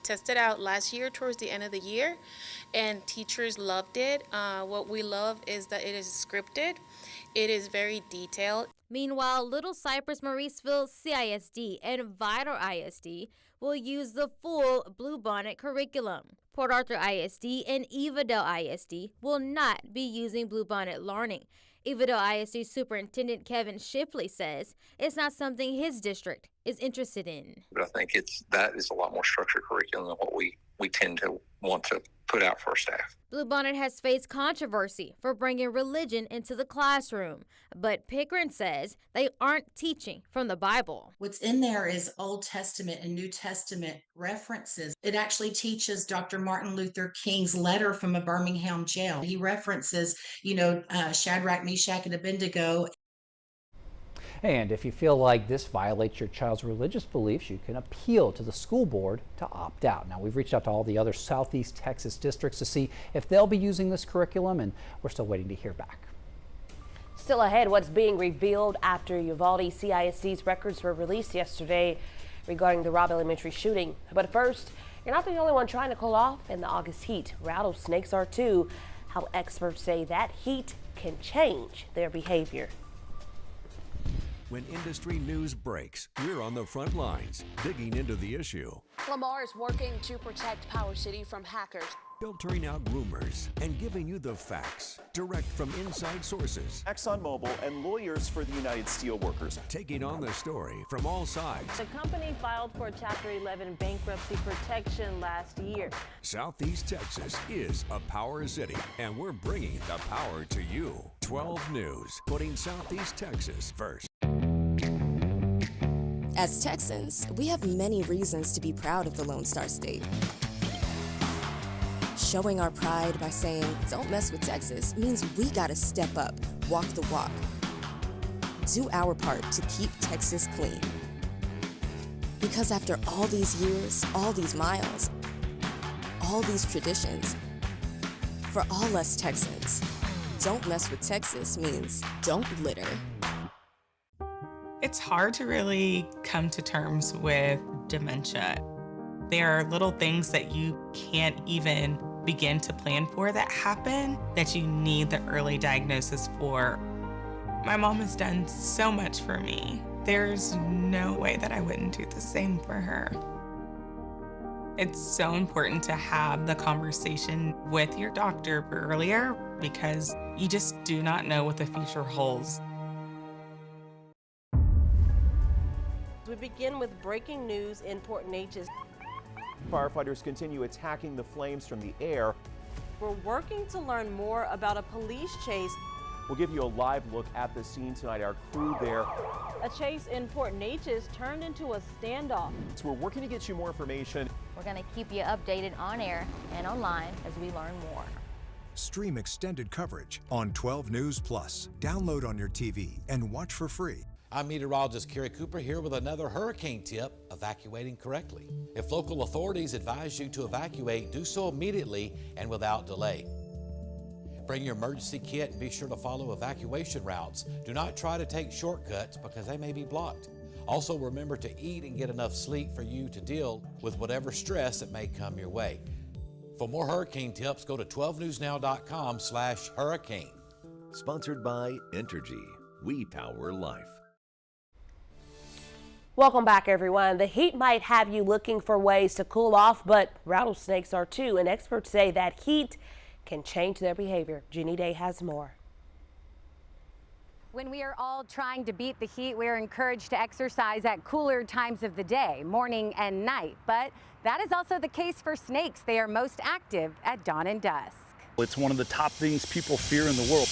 tested out last year towards the end of the year, and teachers loved it. What we love is that it is scripted. It is very detailed. Meanwhile, Little Cypress Mauriceville CISD and Vital ISD will use the full Bluebonnet curriculum. Port Arthur ISD and Evadale ISD will not be using Bluebonnet Learning. Evadale ISD Superintendent Kevin Shipley says it's not something his district is interested in. But I think that is a lot more structured curriculum than what we tend to want to put out for our staff. Bluebonnet has faced controversy for bringing religion into the classroom, but Pickering says they aren't teaching from the Bible. What's in there is Old Testament and New Testament references. It actually teaches Dr. Martin Luther King's letter from a Birmingham jail. He references, Shadrach, Meshach, and Abednego. And if you feel like this violates your child's religious beliefs, you can appeal to the school board to opt out. Now, we've reached out to all the other Southeast Texas districts to see if they'll be using this curriculum, and we're still waiting to hear back. Still ahead, what's being revealed after Uvalde CISD's records were released yesterday regarding the Robb Elementary shooting. But first, you're not the only one trying to cool off in the August heat. Rattlesnakes are too. How experts say that heat can change their behavior. When industry news breaks, we're on the front lines, digging into the issue, Lamar is working to protect Power City from hackers, filtering out rumors, and giving you the facts, direct from inside sources. ExxonMobil and lawyers for the United Steelworkers Taking on the story from all sides. The company filed for Chapter 11 bankruptcy protection last year. Southeast Texas is a power city, and we're bringing the power to you. 12 News, putting Southeast Texas first. As Texans, we have many reasons to be proud of the Lone Star State. Showing our pride by saying, "Don't mess with Texas," means we gotta step up, walk the walk. Do our part to keep Texas clean. Because after all these years, all these miles, all these traditions, for all us Texans, don't mess with Texas means don't litter. It's hard to really come to terms with dementia. There are little things that you can't even begin to plan for that happen that you need the early diagnosis for. My mom has done so much for me. There's no way that I wouldn't do the same for her. It's so important to have the conversation with your doctor earlier because you just do not know what the future holds. We begin with breaking news in Port Neches. Firefighters continue attacking the flames from the air. We're working to learn more about a police chase. We'll give you a live look at the scene tonight. Our crew there. A chase in Port Neches turned into a standoff. So we're working to get you more information. We're going to keep you updated on air and online as we learn more. Stream extended coverage on 12 News Plus. Download on your TV and watch for free. I'm meteorologist Kerry Cooper here with another hurricane tip, evacuating correctly. If local authorities advise you to evacuate, do so immediately and without delay. Bring your emergency kit and be sure to follow evacuation routes. Do not try to take shortcuts because they may be blocked. Also remember to eat and get enough sleep for you to deal with whatever stress that may come your way. For more hurricane tips, go to 12newsnow.com/hurricane. Sponsored by Entergy. We power life. Welcome back, everyone. The heat might have you looking for ways to cool off, but rattlesnakes are too, and experts say that heat can change their behavior. Jeannie Day has more. When we are all trying to beat the heat, we are encouraged to exercise at cooler times of the day, morning and night. But that is also the case for snakes. They are most active at dawn and dusk. It's one of the top things people fear in the world.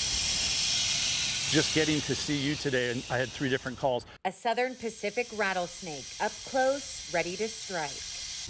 Just getting to see you today, and I had 3 different calls. A southern Pacific rattlesnake, up close, ready to strike.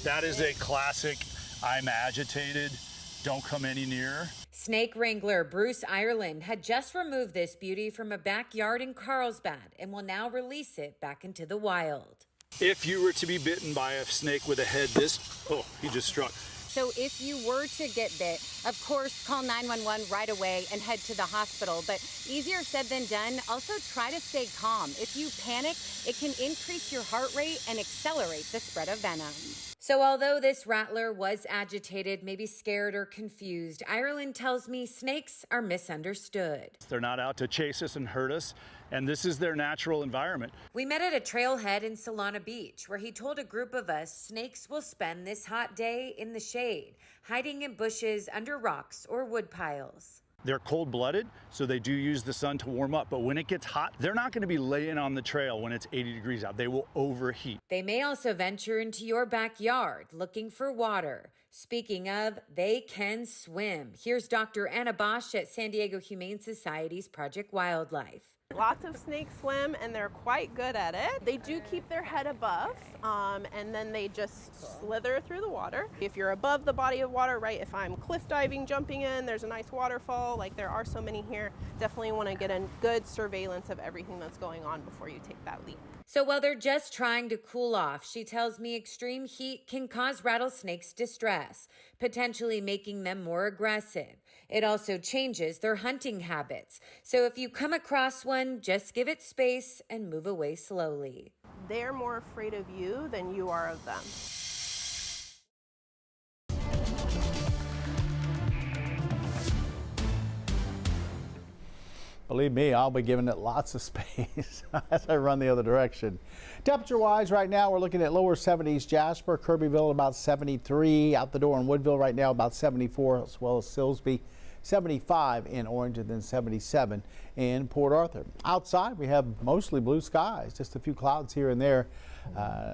That is a classic, I'm agitated, don't come any nearer. Snake wrangler Bruce Ireland had just removed this beauty from a backyard in Carlsbad and will now release it back into the wild. If you were to be bitten by a snake with a head he just struck. So if you were to get bit, of course, call 911 right away and head to the hospital. But easier said than done, also try to stay calm. If you panic, it can increase your heart rate and accelerate the spread of venom. So although this rattler was agitated, maybe scared or confused, Ireland tells me snakes are misunderstood. They're not out to chase us and hurt us, and this is their natural environment. We met at a trailhead in Solana Beach, where he told a group of us snakes will spend this hot day in the shade, hiding in bushes, under rocks, or wood piles. They're cold-blooded, so they do use the sun to warm up, but when it gets hot, they're not going to be laying on the trail when it's 80 degrees out. They will overheat. They may also venture into your backyard looking for water. Speaking of, they can swim. Here's Dr. Anna Bosch at San Diego Humane Society's Project Wildlife. Lots of snakes swim and they're quite good at it. They do keep their head above and then they just slither through the water. If you're above the body of water, right, if I'm cliff diving, jumping in, there's a nice waterfall, like there are so many here, definitely want to get a good surveillance of everything that's going on before you take that leap. So while they're just trying to cool off, she tells me extreme heat can cause rattlesnakes distress, potentially making them more aggressive. It also changes their hunting habits. So if you come across one, just give it space and move away slowly. They're more afraid of you than you are of them. Believe me, I'll be giving it lots of space as I run the other direction. Temperature-wise, right now we're looking at lower 70s. Jasper, Kirbyville about 73. Out the door in Woodville right now about 74, as well as Silsbee. 75 in Orange, and then 77 in Port Arthur. Outside, we have mostly blue skies, just a few clouds here and there.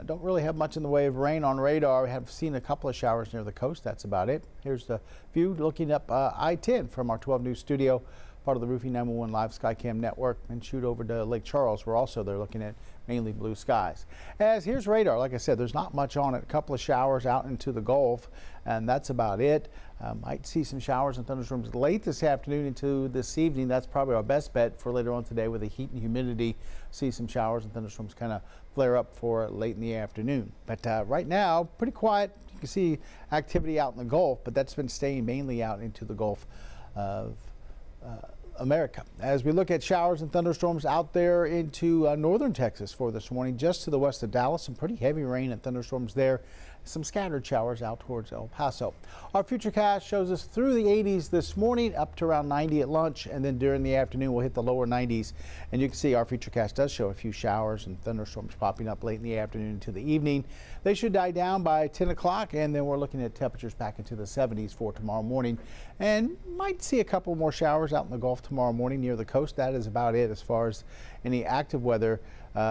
Don't really have much in the way of rain on radar. We have seen a couple of showers near the coast. That's about it. Here's the view looking up I-10 from our 12 News studio, part of the Roofing 911 Live Skycam network, and shoot over to Lake Charles. We're also there looking at mainly blue skies. As here's radar, like I said, there's not much on it. A couple of showers out into the Gulf, and that's about it. Might see some showers and thunderstorms late this afternoon into this evening. That's probably our best bet for later on today with the heat and humidity. See some showers and thunderstorms kind of flare up for late in the afternoon. But right now, pretty quiet. You can see activity out in the Gulf, but that's been staying mainly out into the Gulf of America. As we look at showers and thunderstorms out there into northern Texas for this morning, just to the west of Dallas, some pretty heavy rain and thunderstorms there. Some scattered showers out towards El Paso. Our futurecast shows us through the 80s this morning, up to around 90 at lunch, and then during the afternoon we'll hit the lower 90s. And you can see our futurecast does show a few showers and thunderstorms popping up late in the afternoon into the evening. They should die down by 10 o'clock, and then we're looking at temperatures back into the 70s for tomorrow morning. And might see a couple more showers out in the Gulf tomorrow morning near the coast. That is about it as far as any active weather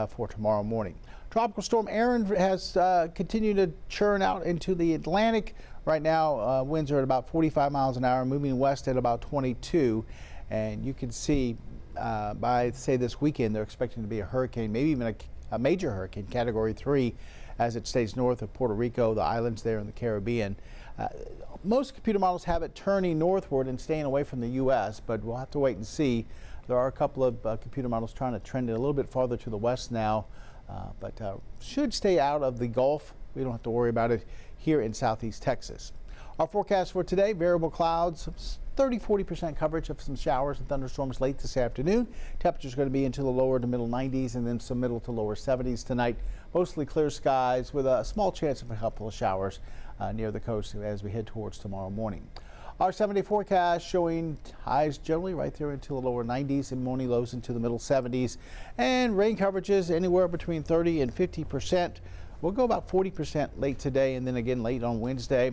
for tomorrow morning. Tropical storm Aaron has continued to churn out into the Atlantic. Right now, winds are at about 45 miles an hour, moving west at about 22. And you can see by, say, this weekend, they're expecting to be a hurricane, maybe even a major hurricane, Category 3, as it stays north of Puerto Rico, the islands there in the Caribbean. Most computer models have it turning northward and staying away from the U.S., but we'll have to wait and see. There are a couple of computer models trying to trend it a little bit farther to the west now. But should stay out of the Gulf. We don't have to worry about it here in southeast Texas. Our forecast for today, variable clouds, 30-40% coverage of some showers and thunderstorms late this afternoon. Temperatures going to be into the lower to middle 90s and then some middle to lower 70s tonight. Mostly clear skies with a small chance of a couple of showers near the coast as we head towards tomorrow morning. Our 7-day forecast showing highs generally right there into the lower 90s and morning lows into the middle 70s. And rain coverages anywhere between 30 and 50%. We'll go about 40% late today and then again late on Wednesday.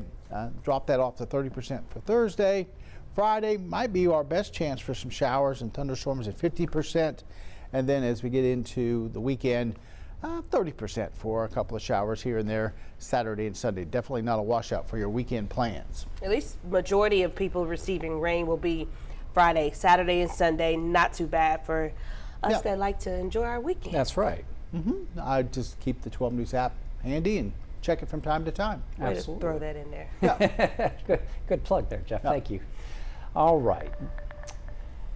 Drop that off to 30% for Thursday. Friday might be our best chance for some showers and thunderstorms at 50%. And then as we get into the weekend, 30% for a couple of showers here and there Saturday and Sunday. Definitely not a washout for your weekend plans. At least majority of people receiving rain will be Friday, Saturday, and Sunday. Not too bad for us that like to enjoy our weekend. That's right. I just keep the 12 News app handy and check it from time to time. Way to throw that in there. Yeah. Good plug there, Jeff. Thank you. All right.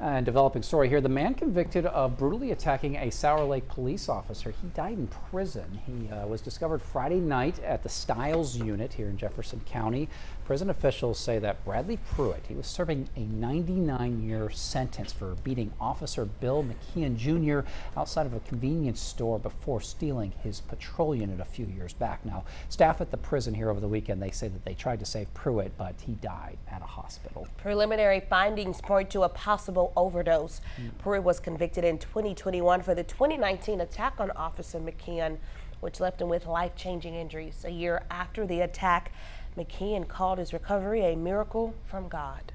And developing story here, the man convicted of brutally attacking a Sour Lake police officer, he died in prison. He was discovered Friday night at the Stiles unit here in Jefferson County. Prison officials say that Bradley Pruitt, he was serving a 99-year sentence for beating Officer Bill McKeon Jr. outside of a convenience store before stealing his patrol unit a few years back. Now, staff at the prison here over the weekend, they say that they tried to save Pruitt, but he died at a hospital. Preliminary findings point to a possible overdose. Pruitt was convicted in 2021 for the 2019 attack on Officer McKeon, which left him with life-changing injuries. A year after the attack, McKeon called his recovery a miracle from God.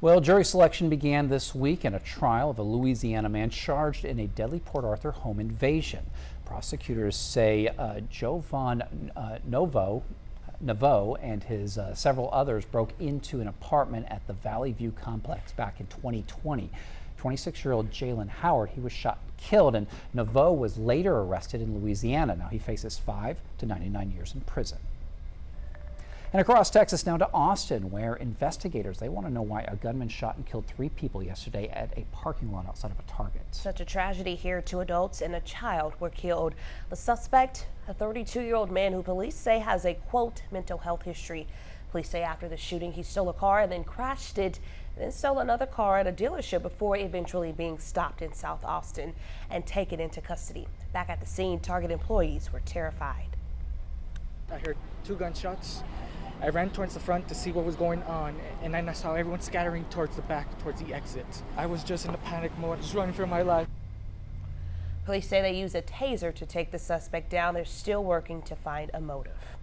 Well, jury selection began this week in a trial of a Louisiana man charged in a deadly Port Arthur home invasion. Prosecutors say Jovan Naveau and his several others broke into an apartment at the Valley View complex back in 2020. 26-year-old Jalen Howard, he was shot and killed, and Naveau was later arrested in Louisiana. Now he faces 5 to 99 years in prison. And across Texas now to Austin, where investigators, they want to know why a gunman shot and killed 3 people yesterday at a parking lot outside of a Target. Such a tragedy here. 2 adults and a child were killed. The suspect, a 32-year-old man who police say has a, quote, mental health history. Police say after the shooting, he stole a car and then crashed it, then stole another car at a dealership before eventually being stopped in South Austin and taken into custody. Back at the scene, Target employees were terrified. I heard 2 gunshots. I ran towards the front to see what was going on, and then I saw everyone scattering towards the back, towards the exit. I was just in a panic mode, just running for my life. Police say they used a taser to take the suspect down. They're still working to find a motive.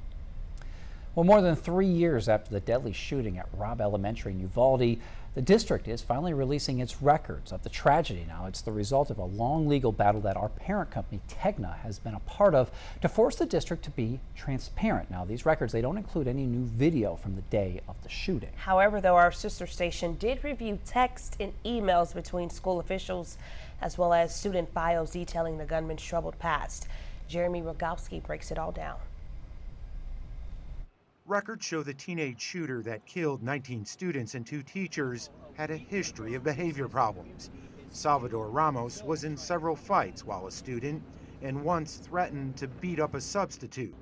Well, more than 3 years after the deadly shooting at Robb Elementary in Uvalde, the district is finally releasing its records of the tragedy. Now, it's the result of a long legal battle that our parent company, TEGNA, has been a part of to force the district to be transparent. Now, these records, they don't include any new video from the day of the shooting. However, though, our sister station did review text and emails between school officials as well as student files detailing the gunman's troubled past. Jeremy Rogowski breaks it all down. Records show the teenage shooter that killed 19 students and 2 teachers had a history of behavior problems. Salvador Ramos was in several fights while a student and once threatened to beat up a substitute.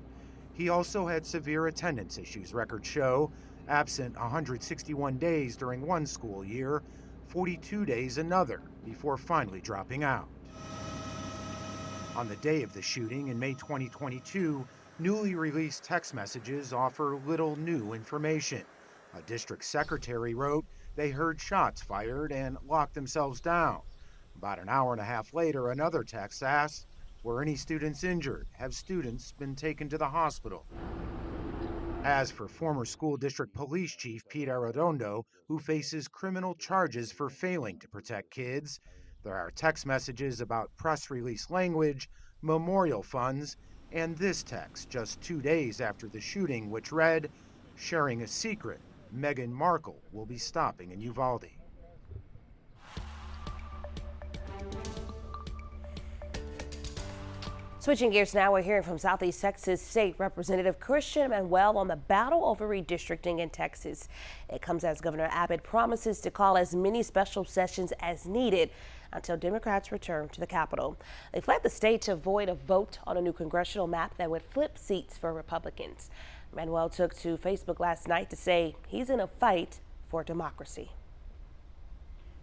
He also had severe attendance issues, records show, absent 161 days during one school year, 42 days another, before finally dropping out. On the day of the shooting in May 2022, newly released text messages offer little new information. A district secretary wrote they heard shots fired and locked themselves down. About an hour and a half later, another text asked, were any students injured? Have students been taken to the hospital? As for former school district police chief Pete Arredondo, who faces criminal charges for failing to protect kids, there are text messages about press release language, memorial funds, and this text just 2 days after the shooting, which read, sharing a secret, Meghan Markle will be stopping in Uvalde. Switching gears now, we're hearing from Southeast Texas State Representative Christian Manuel on the battle over redistricting in Texas. It comes as Governor Abbott promises to call as many special sessions as needed until Democrats return to the Capitol. They fled the state to avoid a vote on a new congressional map that would flip seats for Republicans. Manuel took to Facebook last night to say he's in a fight for democracy.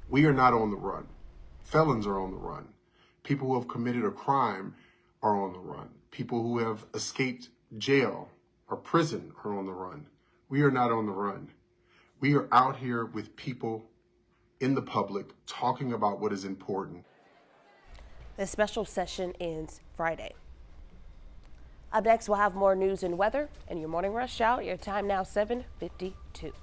We are not on the run. Felons are on the run. People who have committed a crime are on the run. People who have escaped jail or prison are on the run. We are not on the run. We are out here with people in the public talking about what is important. The special session ends Friday. Up next, we'll have more news and weather in your morning rush hour. Your time now 7:52.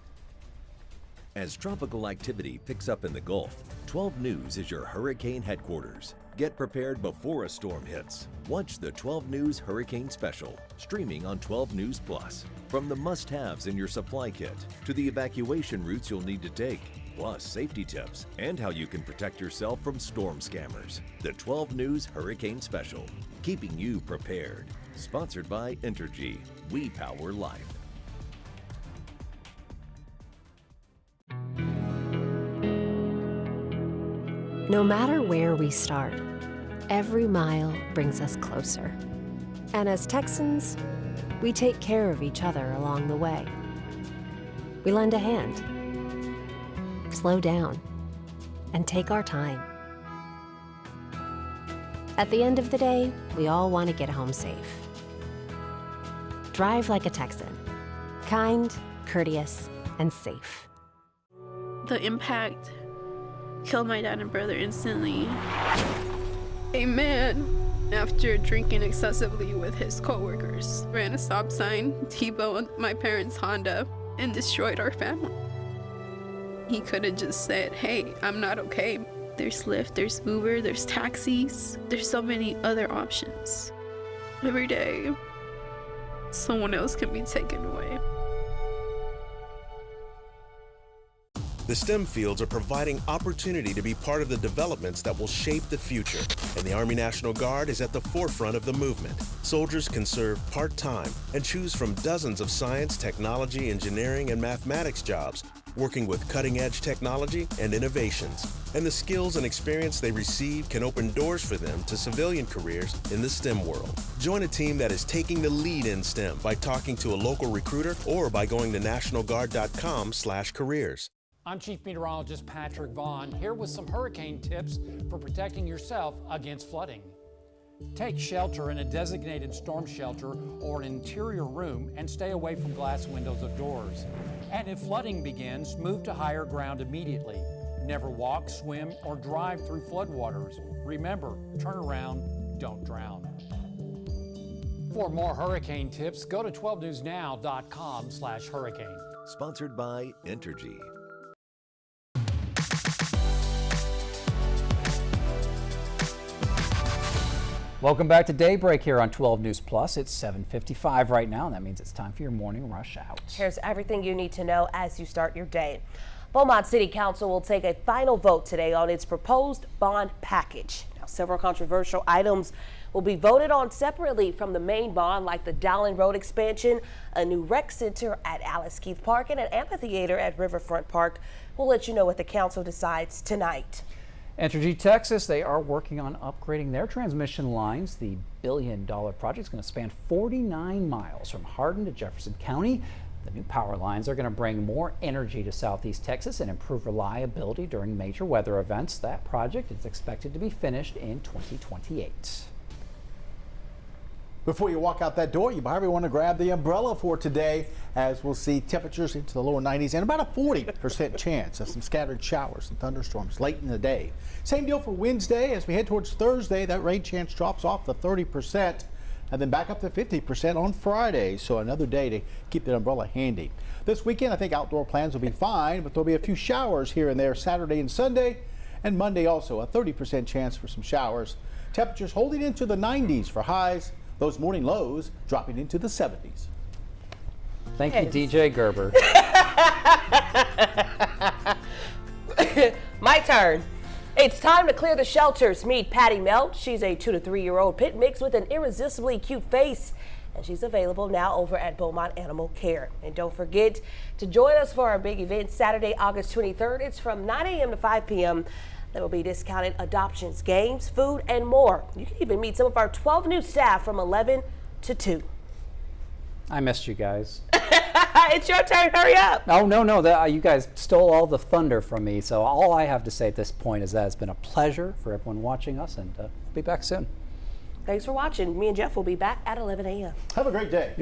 As tropical activity picks up in the Gulf, 12 News is your hurricane headquarters. Get prepared before a storm hits. Watch the 12 News Hurricane Special, streaming on 12 News Plus. From the must-haves in your supply kit to the evacuation routes you'll need to take, plus safety tips and how you can protect yourself from storm scammers. The 12 News Hurricane Special, keeping you prepared. Sponsored by Entergy. We power life. No matter where we start, every mile brings us closer. And as Texans, we take care of each other along the way. We lend a hand, slow down, and take our time. At the end of the day, we all want to get home safe. Drive like a Texan. Kind, courteous, and safe. The impact killed my dad and brother instantly. A man, after drinking excessively with his coworkers, ran a stop sign, T-boned my parents' Honda, and destroyed our family. He could have just said, hey, I'm not okay. There's Lyft, there's Uber, there's taxis. There's so many other options. Every day, someone else can be taken away. The STEM fields are providing opportunity to be part of the developments that will shape the future, and the Army National Guard is at the forefront of the movement. Soldiers can serve part-time and choose from dozens of science, technology, engineering, and mathematics jobs, working with cutting-edge technology and innovations. And the skills and experience they receive can open doors for them to civilian careers in the STEM world. Join a team that is taking the lead in STEM by talking to a local recruiter or by going to nationalguard.com/careers. I'm Chief Meteorologist Patrick Vaughn, here with some hurricane tips for protecting yourself against flooding. Take shelter in a designated storm shelter or an interior room and stay away from glass windows of doors. And if flooding begins, move to higher ground immediately. Never walk, swim, or drive through floodwaters. Remember, turn around, don't drown. For more hurricane tips, go to 12newsnow.com/hurricane. Sponsored by Entergy. Welcome back to Daybreak here on 12 News Plus. It's 7:55 right now, and that means it's time for your morning rush out. Here's everything you need to know as you start your day. Beaumont City Council will take a final vote today on its proposed bond package. Now, several controversial items will be voted on separately from the main bond, like the Dowling Road expansion, a new rec center at Alice Keith Park, and an amphitheater at Riverfront Park. We'll let you know what the council decides tonight. Entergy Texas, they are working on upgrading their transmission lines. The billion-dollar project is going to span 49 miles from Hardin to Jefferson County. The new power lines are going to bring more energy to Southeast Texas and improve reliability during major weather events. That project is expected to be finished in 2028. Before you walk out that door, you probably want to grab the umbrella for today, as we'll see temperatures into the lower 90s and about a 40% chance of some scattered showers and thunderstorms late in the day. Same deal for Wednesday. As we head towards Thursday, that rain chance drops off to 30% and then back up to 50% on Friday. So another day to keep that umbrella handy. This weekend, I think outdoor plans will be fine, but there'll be a few showers here and there Saturday and Sunday, and Monday also a 30% chance for some showers. Temperatures holding into the 90s for highs. Those morning lows dropping into the 70s. Thank you, DJ Gerber. My turn. It's time to clear the shelters. Meet Patty Melt. She's a 2 to 3 year old pit mix with an irresistibly cute face. And she's available now over at Beaumont Animal Care. And don't forget to join us for our big event Saturday, August 23rd. It's from 9 a.m. to 5 p.m. There will be discounted adoptions, games, food, and more. You can even meet some of our 12 new staff from 11 to 2. I missed you guys. It's your turn. Hurry up. Oh, no. You guys stole all the thunder from me. So all I have to say at this point is that it's been a pleasure for everyone watching us, and we'll be back soon. Thanks for watching. Me and Jeff will be back at 11 a.m. Have a great day.